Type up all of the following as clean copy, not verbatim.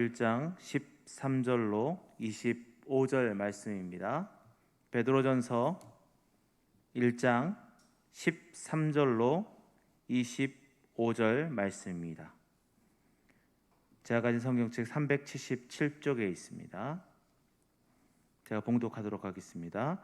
1장 13절로 25절 말씀입니다. 베드로전서 1장 13절로 25절 말씀입니다. 제가 가진 성경책 377쪽에 있습니다. 제가 봉독하도록 하겠습니다.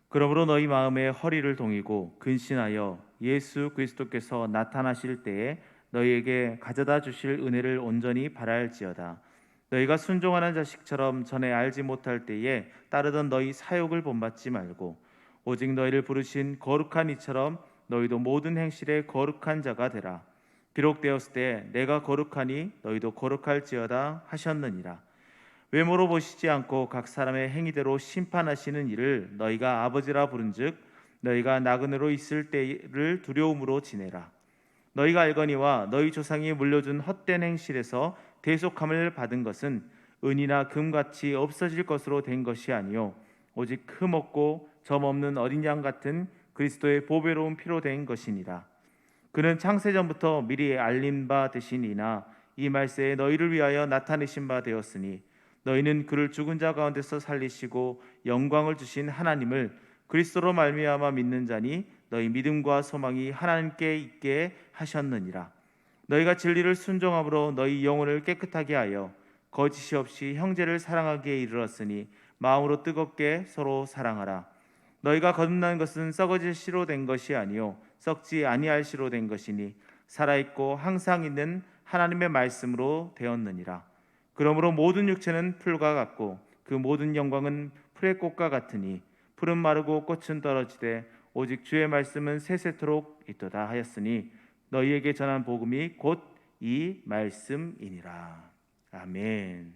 그러므로 너희 마음에 허리를 동이고 근신하여 예수 그리스도께서 나타나실 때에 너희에게 가져다 주실 은혜를 온전히 바랄지어다. 너희가 순종하는 자식처럼 전에 알지 못할 때에 따르던 너희 사욕을 본받지 말고 오직 너희를 부르신 거룩한 이처럼 너희도 모든 행실에 거룩한 자가 되라. 비록 되었을 때 내가 거룩하니 너희도 거룩할지어다 하셨느니라. 외모로 보시지 않고 각 사람의 행위대로 심판하시는 이를 너희가 아버지라 부른즉 너희가 나그네로 있을 때를 두려움으로 지내라. 너희가 알거니와 너희 조상이 물려준 헛된 행실에서 대속함을 받은 것은 은이나 금같이 없어질 것으로 된 것이 아니요 오직 흠없고 점없는 어린 양 같은 그리스도의 보배로운 피로 된 것이니라. 그는 창세전부터 미리 알린 바 되시니나 이 말세에 너희를 위하여 나타내신 바 되었으니 너희는 그를 죽은 자 가운데서 살리시고 영광을 주신 하나님을 그리스도로 말미암아 믿는 자니 너희 믿음과 소망이 하나님께 있게 하셨느니라. 너희가 진리를 순종함으로 너희 영혼을 깨끗하게 하여 거짓이 없이 형제를 사랑하기에 이르렀으니 마음으로 뜨겁게 서로 사랑하라. 너희가 거듭난 것은 썩어질 씨로 된 것이 아니요 썩지 아니할 씨로 된 것이니 살아있고 항상 있는 하나님의 말씀으로 되었느니라. 그러므로 모든 육체는 풀과 같고 그 모든 영광은 풀의 꽃과 같으니 풀은 마르고 꽃은 떨어지되 오직 주의 말씀은 세세토록 있도다 하였으니 너희에게 전한 복음이 곧 이 말씀이니라. 아멘.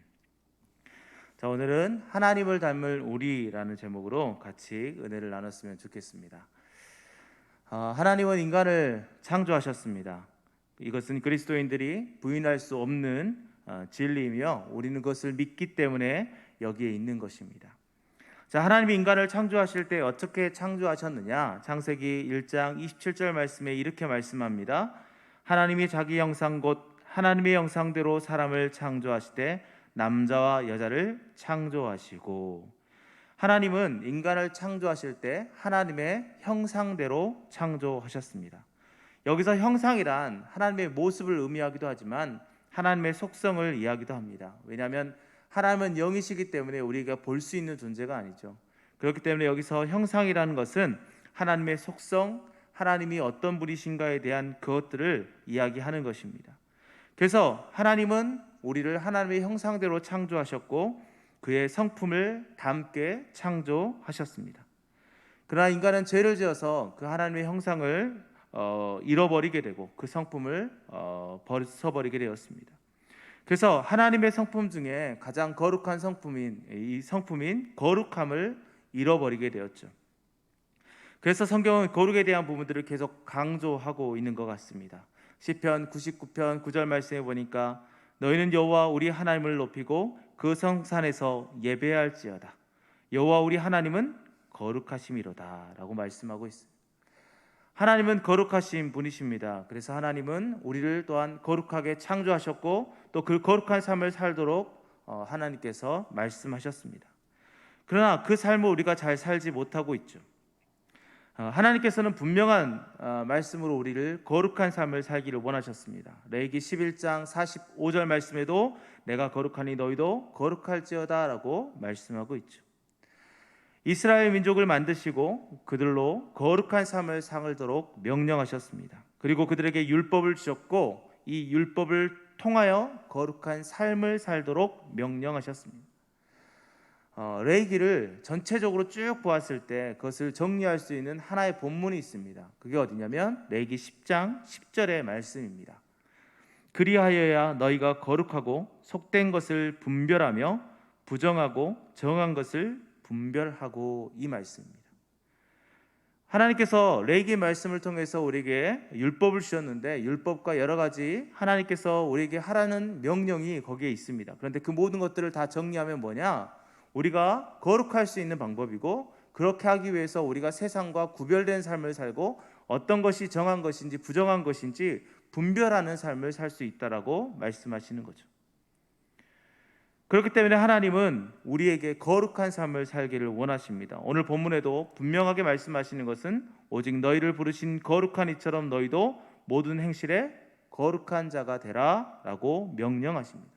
자, 오늘은 하나님을 닮을 우리라는 제목으로 같이 은혜를 나눴으면 좋겠습니다. 하나님은 인간을 창조하셨습니다. 이것은 그리스도인들이 부인할 수 없는 진리이며 우리는 그것을 믿기 때문에 여기에 있는 것입니다. 자, 하나님이 인간을 창조하실 때 어떻게 창조하셨느냐? 창세기 1장 27절 말씀에 이렇게 말씀합니다. 하나님이 자기 형상 곧 하나님의 형상대로 사람을 창조하시되 남자와 여자를 창조하시고, 하나님은 인간을 창조하실 때 하나님의 형상대로 창조하셨습니다. 여기서 형상이란 하나님의 모습을 의미하기도 하지만 하나님의 속성을 이야기도 합니다. 왜냐하면 하나님은 영이시기 때문에 우리가 볼 수 있는 존재가 아니죠. 그렇기 때문에 여기서 형상이라는 것은 하나님의 속성, 하나님이 어떤 분이신가에 대한 그것들을 이야기하는 것입니다. 그래서 하나님은 우리를 하나님의 형상대로 창조하셨고 그의 성품을 담게 창조하셨습니다. 그러나 인간은 죄를 지어서 그 하나님의 형상을 잃어버리게 되고 그 성품을 벗어버리게 되었습니다. 그래서 하나님의 성품 중에 가장 거룩한 성품인 거룩함을 잃어버리게 되었죠. 그래서 성경은 거룩에 대한 부분들을 계속 강조하고 있는 것 같습니다. 시편 99편 9절 말씀에 보니까 너희는 여호와 우리 하나님을 높이고 그 성산에서 예배할지어다. 여호와 우리 하나님은 거룩하심이로다 라고 말씀하고 있습니다. 하나님은 거룩하신 분이십니다. 그래서 하나님은 우리를 또한 거룩하게 창조하셨고 또 그 거룩한 삶을 살도록 하나님께서 말씀하셨습니다. 그러나 그 삶을 우리가 잘 살지 못하고 있죠. 하나님께서는 분명한 말씀으로 우리를 거룩한 삶을 살기를 원하셨습니다. 레위기 11장 45절 말씀에도 내가 거룩하니 너희도 거룩할지어다 라고 말씀하고 있죠. 이스라엘 민족을 만드시고 그들로 거룩한 삶을 살도록 명령하셨습니다. 그리고 그들에게 율법을 주셨고 이 율법을 통하여 거룩한 삶을 살도록 명령하셨습니다. 레위기를 전체적으로 쭉 보았을 때 그것을 정리할 수 있는 하나의 본문이 있습니다. 그게 어디냐면 레위기 10장 10절의 말씀입니다. 그리하여야 너희가 거룩하고 속된 것을 분별하며 부정하고 정한 것을 분별하고, 이 말씀입니다. 하나님께서 레위기 말씀을 통해서 우리에게 율법을 주셨는데 율법과 여러 가지 하나님께서 우리에게 하라는 명령이 거기에 있습니다. 그런데 그 모든 것들을 다 정리하면 뭐냐? 우리가 거룩할 수 있는 방법이고 그렇게 하기 위해서 우리가 세상과 구별된 삶을 살고 어떤 것이 정한 것인지 부정한 것인지 분별하는 삶을 살 수 있다라고 말씀하시는 거죠. 그렇기 때문에 하나님은 우리에게 거룩한 삶을 살기를 원하십니다. 오늘 본문에도 분명하게 말씀하시는 것은 오직 너희를 부르신 거룩한 이처럼 너희도 모든 행실에 거룩한 자가 되라 라고 명령하십니다.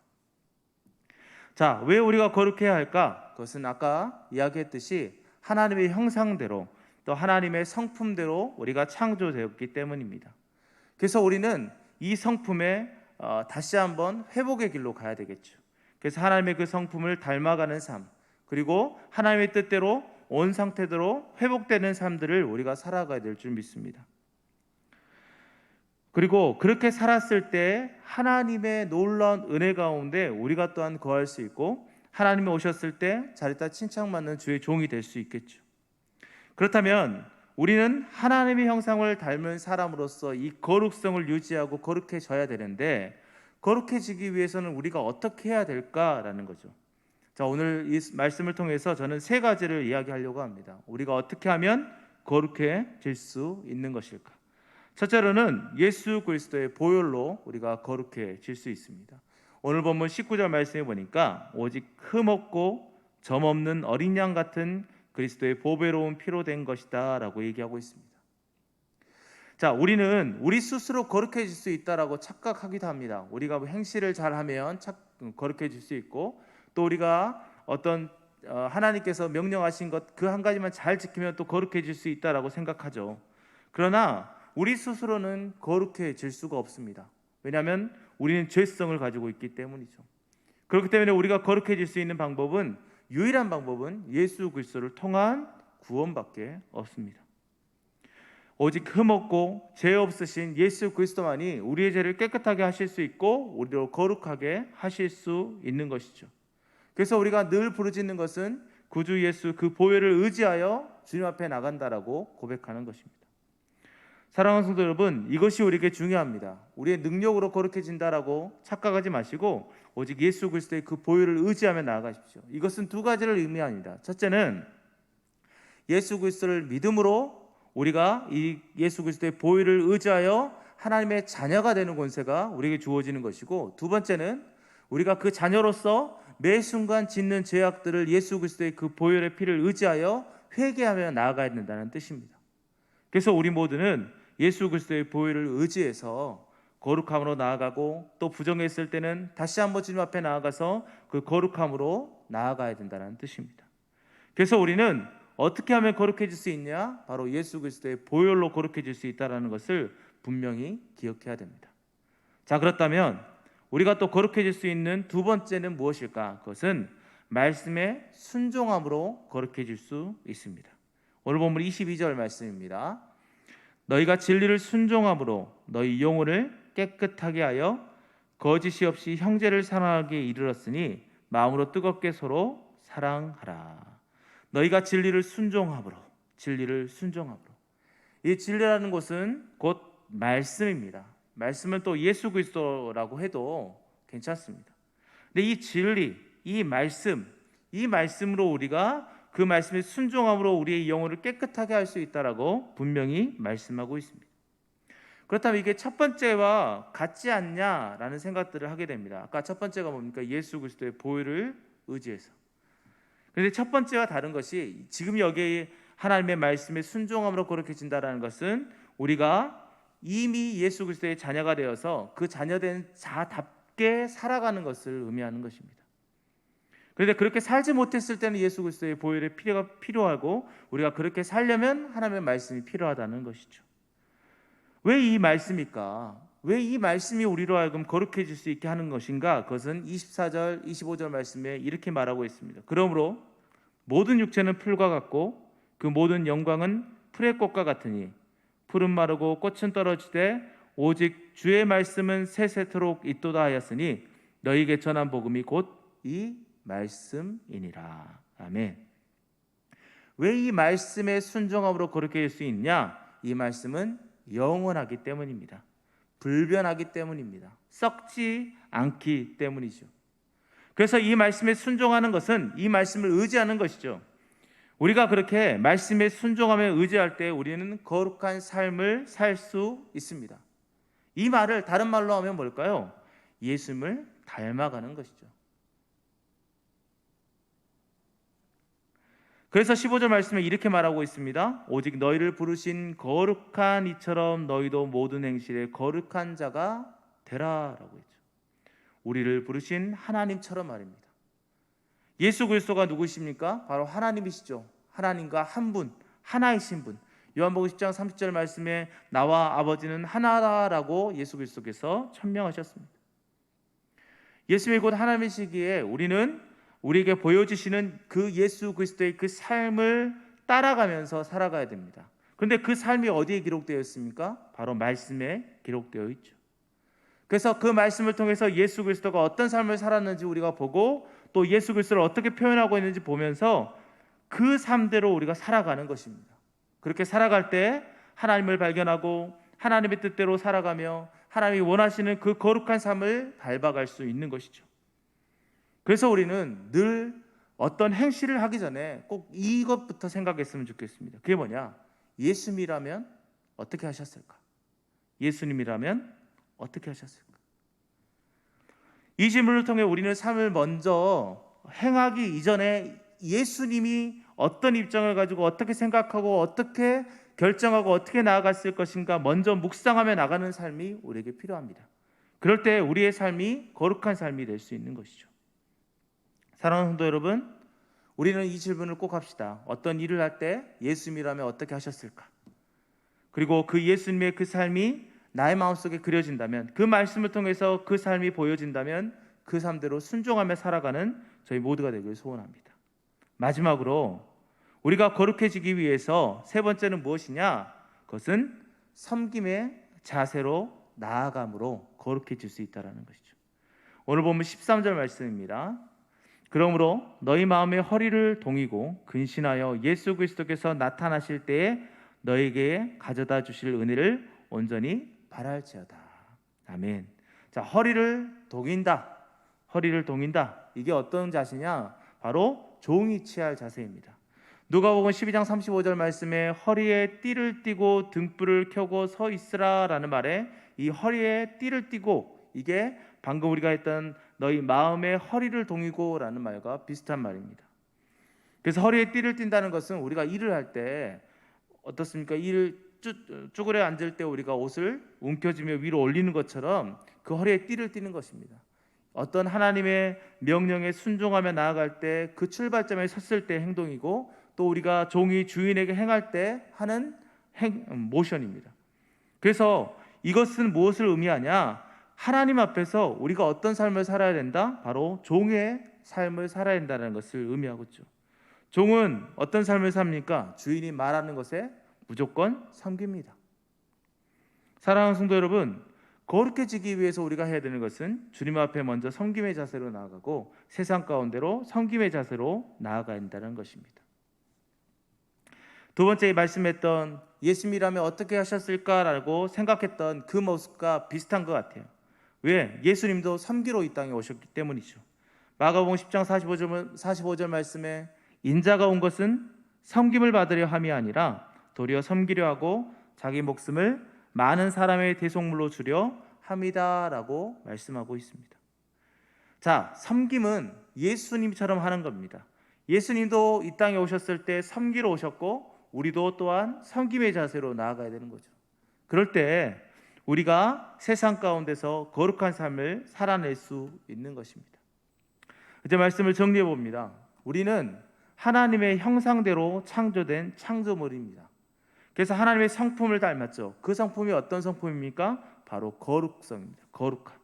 자, 왜 우리가 거룩해야 할까? 그것은 아까 이야기했듯이 하나님의 형상대로 또 하나님의 성품대로 우리가 창조되었기 때문입니다. 그래서 우리는 이 성품에 다시 한번 회복의 길로 가야 되겠죠. 그래서 하나님의 그 성품을 닮아가는 삶, 그리고 하나님의 뜻대로 온 상태대로 회복되는 삶들을 우리가 살아가야 될 줄 믿습니다. 그리고 그렇게 살았을 때 하나님의 놀라운 은혜 가운데 우리가 또한 거할 수 있고, 하나님이 오셨을 때 자리따 칭찬받는 주의 종이 될 수 있겠죠. 그렇다면 우리는 하나님의 형상을 닮은 사람으로서 이 거룩성을 유지하고 거룩해져야 되는데, 거룩해지기 위해서는 우리가 어떻게 해야 될까라는 거죠. 자, 오늘 이 말씀을 통해서 저는 세 가지를 이야기하려고 합니다. 우리가 어떻게 하면 거룩해질 수 있는 것일까? 첫째로는 예수 그리스도의 보혈로 우리가 거룩해질 수 있습니다. 오늘 본문 19절 말씀에 보니까 오직 흠없고 점없는 어린 양 같은 그리스도의 보배로운 피로 된 것이다 라고 얘기하고 있습니다. 자, 우리는 우리 스스로 거룩해질 수 있다라고 착각하기도 합니다. 우리가 행실을 잘하면 거룩해질 수 있고, 또 우리가 어떤 하나님께서 명령하신 것 그 한 가지만 잘 지키면 또 거룩해질 수 있다라고 생각하죠. 그러나 우리 스스로는 거룩해질 수가 없습니다. 왜냐하면 우리는 죄성을 가지고 있기 때문이죠. 그렇기 때문에 우리가 거룩해질 수 있는 방법은, 유일한 방법은 예수 그리스도를 통한 구원밖에 없습니다. 오직 흠없고 죄 없으신 예수 그리스도만이 우리의 죄를 깨끗하게 하실 수 있고 우리를 거룩하게 하실 수 있는 것이죠. 그래서 우리가 늘 부르짖는 것은 구주 예수 그 보혈을 의지하여 주님 앞에 나간다라고 고백하는 것입니다. 사랑하는 성도 여러분, 이것이 우리에게 중요합니다. 우리의 능력으로 거룩해진다라고 착각하지 마시고 오직 예수 그리스도의 그 보혈을 의지하며 나아가십시오. 이것은 두 가지를 의미합니다. 첫째는 예수 그리스도를 믿음으로 우리가 이 예수 그리스도의 보혈을 의지하여 하나님의 자녀가 되는 권세가 우리에게 주어지는 것이고, 두 번째는 우리가 그 자녀로서 매 순간 짓는 죄악들을 예수 그리스도의 그 보혈의 피를 의지하여 회개하며 나아가야 된다는 뜻입니다. 그래서 우리 모두는 예수 그리스도의 보혈을 의지해서 거룩함으로 나아가고, 또 부정했을 때는 다시 한번 주님 앞에 나아가서 그 거룩함으로 나아가야 된다는 뜻입니다. 그래서 우리는 어떻게 하면 거룩해질 수 있냐? 바로 예수 그리스도의 보혈로 거룩해질 수 있다는 것을 분명히 기억해야 됩니다. 자, 그렇다면 우리가 또 거룩해질 수 있는 두 번째는 무엇일까? 그것은 말씀에 순종함으로 거룩해질 수 있습니다. 오늘 본문 22절 말씀입니다. 너희가 진리를 순종함으로 너희 영혼을 깨끗하게 하여 거짓이 없이 형제를 사랑하기에 이르렀으니 마음으로 뜨겁게 서로 사랑하라. 너희가 진리를 순종함으로, 진리를 순종함으로. 이 진리라는 것은 곧 말씀입니다. 말씀은 또 예수 그리스도라고 해도 괜찮습니다. 근데 이 진리, 이 말씀으로 우리가 그 말씀에 순종함으로 우리의 영혼을 깨끗하게 할 수 있다라고 분명히 말씀하고 있습니다. 그렇다면 이게 첫 번째와 같지 않냐라는 생각들을 하게 됩니다. 아까 첫 번째가 뭡니까? 예수 그리스도의 보혈을 의지해서. 그런데 첫 번째와 다른 것이, 지금 여기 하나님의 말씀에 순종함으로 거룩해진다라는 것은 우리가 이미 예수 그리스도의 자녀가 되어서 그 자녀된 자답게 살아가는 것을 의미하는 것입니다. 그런데 그렇게 살지 못했을 때는 예수 그리스도의 보혈의 피가 필요하고, 우리가 그렇게 살려면 하나님의 말씀이 필요하다는 것이죠. 왜 이 말씀일까? 왜 이 말씀이 우리로 하여금 거룩해질 수 있게 하는 것인가? 그것은 24절, 25절 말씀에 이렇게 말하고 있습니다. 그러므로 모든 육체는 풀과 같고 그 모든 영광은 풀의 꽃과 같으니 풀은 마르고 꽃은 떨어지되 오직 주의 말씀은 세세토록 있도다 하였으니 너희에게 전한 복음이 곧 이 말씀이니라. 아멘. 왜 이 말씀에 순종함으로 거룩해질 수 있냐? 이 말씀은 영원하기 때문입니다. 불변하기 때문입니다. 썩지 않기 때문이죠. 그래서 이 말씀에 순종하는 것은 이 말씀을 의지하는 것이죠. 우리가 그렇게 말씀에 순종하며 의지할 때 우리는 거룩한 삶을 살 수 있습니다. 이 말을 다른 말로 하면 뭘까요? 예수님을 닮아가는 것이죠. 그래서 15절 말씀에 이렇게 말하고 있습니다. 오직 너희를 부르신 거룩한 이처럼 너희도 모든 행실에 거룩한 자가 되라라고 했죠. 우리를 부르신 하나님처럼 말입니다. 예수 그리스도가 누구십니까? 바로 하나님이시죠. 하나님과 한 분, 하나이신 분. 요한복음 10장 30절 말씀에 나와 아버지는 하나라고 예수 그리스도께서 천명하셨습니다. 예수님이 곧 하나님이시기에 우리는 우리에게 보여주시는 그 예수 그리스도의 그 삶을 따라가면서 살아가야 됩니다. 그런데 그 삶이 어디에 기록되어 있습니까? 바로 말씀에 기록되어 있죠. 그래서 그 말씀을 통해서 예수 그리스도가 어떤 삶을 살았는지 우리가 보고 또 예수 그리스도를 어떻게 표현하고 있는지 보면서 그 삶대로 우리가 살아가는 것입니다. 그렇게 살아갈 때 하나님을 발견하고 하나님의 뜻대로 살아가며 하나님이 원하시는 그 거룩한 삶을 밟아갈 수 있는 것이죠. 그래서 우리는 늘 어떤 행실을 하기 전에 꼭 이것부터 생각했으면 좋겠습니다. 그게 뭐냐? 예수님이라면 어떻게 하셨을까? 예수님이라면 어떻게 하셨을까? 이 질문을 통해 우리는 삶을 먼저 행하기 이전에 예수님이 어떤 입장을 가지고 어떻게 생각하고 어떻게 결정하고 어떻게 나아갔을 것인가 먼저 묵상하며 나가는 삶이 우리에게 필요합니다. 그럴 때 우리의 삶이 거룩한 삶이 될 수 있는 것이죠. 사랑하는 성도 여러분, 우리는 이 질문을 꼭 합시다. 어떤 일을 할 때 예수님이라면 어떻게 하셨을까? 그리고 그 예수님의 그 삶이 나의 마음속에 그려진다면, 그 말씀을 통해서 그 삶이 보여진다면 그 삶대로 순종하며 살아가는 저희 모두가 되길 소원합니다. 마지막으로 우리가 거룩해지기 위해서 세 번째는 무엇이냐? 그것은 섬김의 자세로 나아감으로 거룩해질 수 있다는 것이죠. 오늘 보면 13절 말씀입니다. 그러므로 너희 마음의 허리를 동이고 근신하여 예수 그리스도께서 나타나실 때에 너에게 가져다 주실 은혜를 온전히 바랄지어다. 아멘. 자, 허리를 동인다. 허리를 동인다. 이게 어떤 자세냐? 바로 종이 취할 자세입니다. 누가복음 12장 35절 말씀에 허리에 띠를 띠고 등불을 켜고 서 있으라라는 말에 이 허리에 띠를 띠고, 이게 방금 우리가 했던 너희 마음의 허리를 동이고라는 말과 비슷한 말입니다. 그래서 허리에 띠를 띈다는 것은 우리가 일을 할 때 어떻습니까? 일을 쭈그려 앉을 때 우리가 옷을 움켜쥐며 위로 올리는 것처럼 그 허리에 띠를 띠는 것입니다. 어떤 하나님의 명령에 순종하며 나아갈 때 그 출발점에 섰을 때 행동이고, 또 우리가 종이 주인에게 행할 때 하는 모션입니다. 그래서 이것은 무엇을 의미하냐? 하나님 앞에서 우리가 어떤 삶을 살아야 된다? 바로 종의 삶을 살아야 된다는 것을 의미하고 있죠. 종은 어떤 삶을 삽니까? 주인이 말하는 것에 무조건 섬깁니다. 사랑하는 성도 여러분, 거룩해지기 위해서 우리가 해야 되는 것은 주님 앞에 먼저 섬김의 자세로 나아가고 세상 가운데로 섬김의 자세로 나아가야 한다는 것입니다. 두 번째 말씀했던 예수님이라면 어떻게 하셨을까라고 생각했던 그 모습과 비슷한 것 같아요. 왜? 예수님도 섬기러 이 땅에 오셨기 때문이죠. 마가복음 10장 45절 말씀에 인자가 온 것은 섬김을 받으려 함이 아니라 도리어 섬기려 하고 자기 목숨을 많은 사람의 대속물로 주려 함이다라고 말씀하고 있습니다. 자, 섬김은 예수님처럼 하는 겁니다. 예수님도 이 땅에 오셨을 때 섬기러 오셨고 우리도 또한 섬김의 자세로 나아가야 되는 거죠. 그럴 때 우리가 세상 가운데서 거룩한 삶을 살아낼 수 있는 것입니다. 이제 말씀을 정리해 봅니다. 우리는 하나님의 형상대로 창조된 창조물입니다. 그래서 하나님의 성품을 닮았죠. 그 성품이 어떤 성품입니까? 바로 거룩성입니다. 거룩함.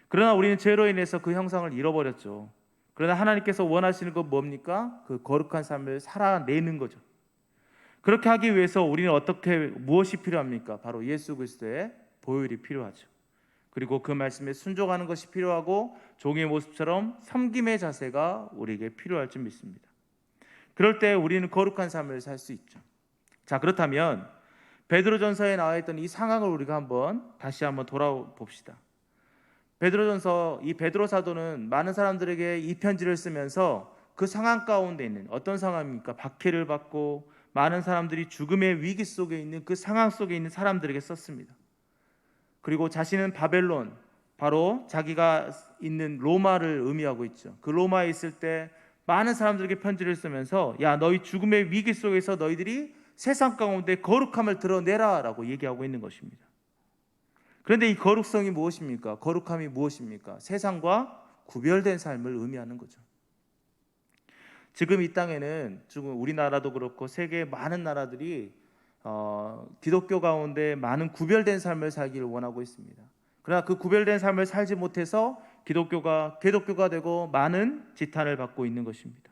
그러나 우리는 죄로 인해서 그 형상을 잃어버렸죠. 그러나 하나님께서 원하시는 건 뭡니까? 그 거룩한 삶을 살아내는 거죠. 그렇게 하기 위해서 우리는 무엇이 필요합니까? 바로 예수 그리스도의 보혈이 필요하죠. 그리고 그 말씀에 순종하는 것이 필요하고 종의 모습처럼 섬김의 자세가 우리에게 필요할 줄 믿습니다. 그럴 때 우리는 거룩한 삶을 살 수 있죠. 자, 그렇다면 베드로전서에 나와 있던 이 상황을 우리가 다시 한번 돌아봅시다. 베드로전서, 이 베드로 사도는 많은 사람들에게 이 편지를 쓰면서 그 상황 가운데 있는, 어떤 상황입니까? 박해를 받고 많은 사람들이 죽음의 위기 속에 있는 그 상황 속에 있는 사람들에게 썼습니다. 그리고 자신은 바벨론, 바로 자기가 있는 로마를 의미하고 있죠. 그 로마에 있을 때 많은 사람들에게 편지를 쓰면서 야, 너희 죽음의 위기 속에서 너희들이 세상 가운데 거룩함을 드러내라 라고 얘기하고 있는 것입니다. 그런데 이 거룩성이 무엇입니까? 거룩함이 무엇입니까? 세상과 구별된 삶을 의미하는 거죠. 지금 이 땅에는 지금 우리나라도 그렇고 세계의 많은 나라들이 기독교 가운데 많은 구별된 삶을 살기를 원하고 있습니다. 그러나 그 구별된 삶을 살지 못해서 기독교가 되고 많은 지탄을 받고 있는 것입니다.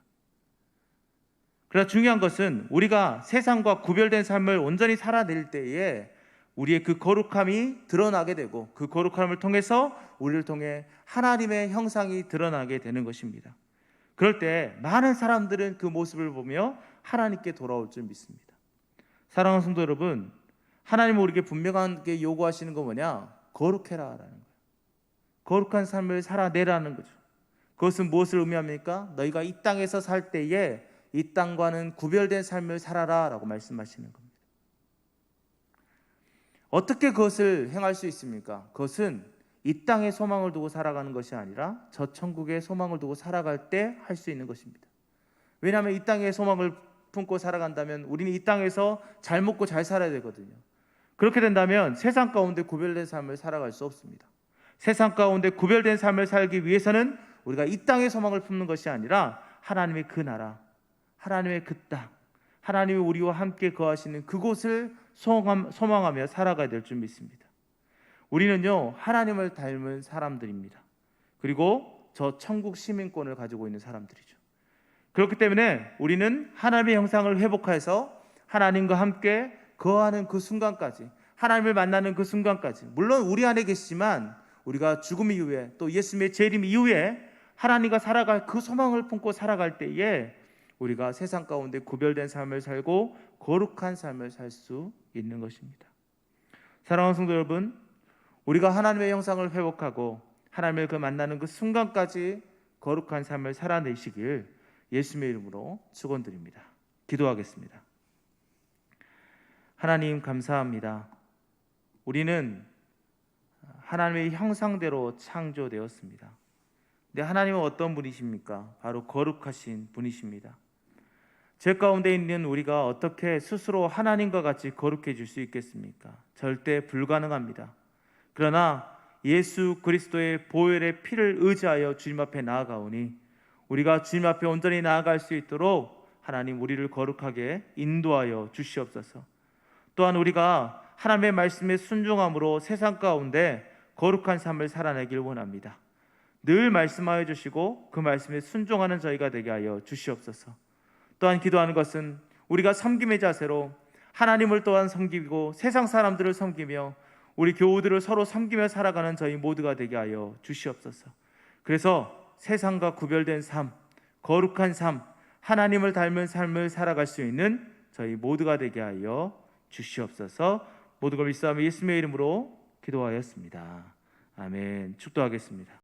그러나 중요한 것은 우리가 세상과 구별된 삶을 온전히 살아낼 때에 우리의 그 거룩함이 드러나게 되고 그 거룩함을 통해서 우리를 통해 하나님의 형상이 드러나게 되는 것입니다. 그럴 때 많은 사람들은 그 모습을 보며 하나님께 돌아올 줄 믿습니다. 사랑하는 성도 여러분, 하나님은 우리에게 분명하게 요구하시는 거 뭐냐? 거룩해라라는 거예요. 거룩한 삶을 살아내라는 거죠. 그것은 무엇을 의미합니까? 너희가 이 땅에서 살 때에 이 땅과는 구별된 삶을 살아라 라고 말씀하시는 겁니다. 어떻게 그것을 행할 수 있습니까? 그것은 이 땅에 소망을 두고 살아가는 것이 아니라 저 천국에 소망을 두고 살아갈 때 할 수 있는 것입니다. 왜냐하면 이 땅에 소망을 품고 살아간다면 우리는 이 땅에서 잘 먹고 잘 살아야 되거든요. 그렇게 된다면 세상 가운데 구별된 삶을 살아갈 수 없습니다. 세상 가운데 구별된 삶을 살기 위해서는 우리가 이 땅의 소망을 품는 것이 아니라 하나님의 그 나라, 하나님의 그 땅, 하나님이 우리와 함께 거하시는 그곳을 소망하며 살아가야 될 줄 믿습니다. 우리는요, 하나님을 닮은 사람들입니다. 그리고 저 천국 시민권을 가지고 있는 사람들이죠. 그렇기 때문에 우리는 하나님의 형상을 회복해서 하나님과 함께 거하는 그 순간까지, 하나님을 만나는 그 순간까지, 물론 우리 안에 계시지만 우리가 죽음 이후에 또 예수님의 재림 이후에 하나님과 살아갈 그 소망을 품고 살아갈 때에 우리가 세상 가운데 구별된 삶을 살고 거룩한 삶을 살 수 있는 것입니다. 사랑하는 성도 여러분, 우리가 하나님의 형상을 회복하고 하나님을 만나는 그 순간까지 거룩한 삶을 살아내시길 예수님의 이름으로 축원드립니다. 기도하겠습니다. 하나님 감사합니다. 우리는 하나님의 형상대로 창조되었습니다. 근데 하나님은 어떤 분이십니까? 바로 거룩하신 분이십니다. 죄 가운데 있는 우리가 어떻게 스스로 하나님과 같이 거룩해질 수 있겠습니까? 절대 불가능합니다. 그러나 예수 그리스도의 보혈의 피를 의지하여 주님 앞에 나아가오니 우리가 주님 앞에 온전히 나아갈 수 있도록 하나님 우리를 거룩하게 인도하여 주시옵소서. 또한 우리가 하나님의 말씀에 순종함으로 세상 가운데 거룩한 삶을 살아내길 원합니다. 늘 말씀하여 주시고 그 말씀에 순종하는 저희가 되게 하여 주시옵소서. 또한 기도하는 것은 우리가 섬김의 자세로 하나님을 또한 섬기고 세상 사람들을 섬기며 우리 교우들을 서로 섬기며 살아가는 저희 모두가 되게 하여 주시옵소서. 그래서 세상과 구별된 삶, 거룩한 삶, 하나님을 닮은 삶을 살아갈 수 있는 저희 모두가 되게 하여 주시옵소서. 모두가 믿사오며 예수님의 이름으로 기도하였습니다. 아멘. 축도하겠습니다.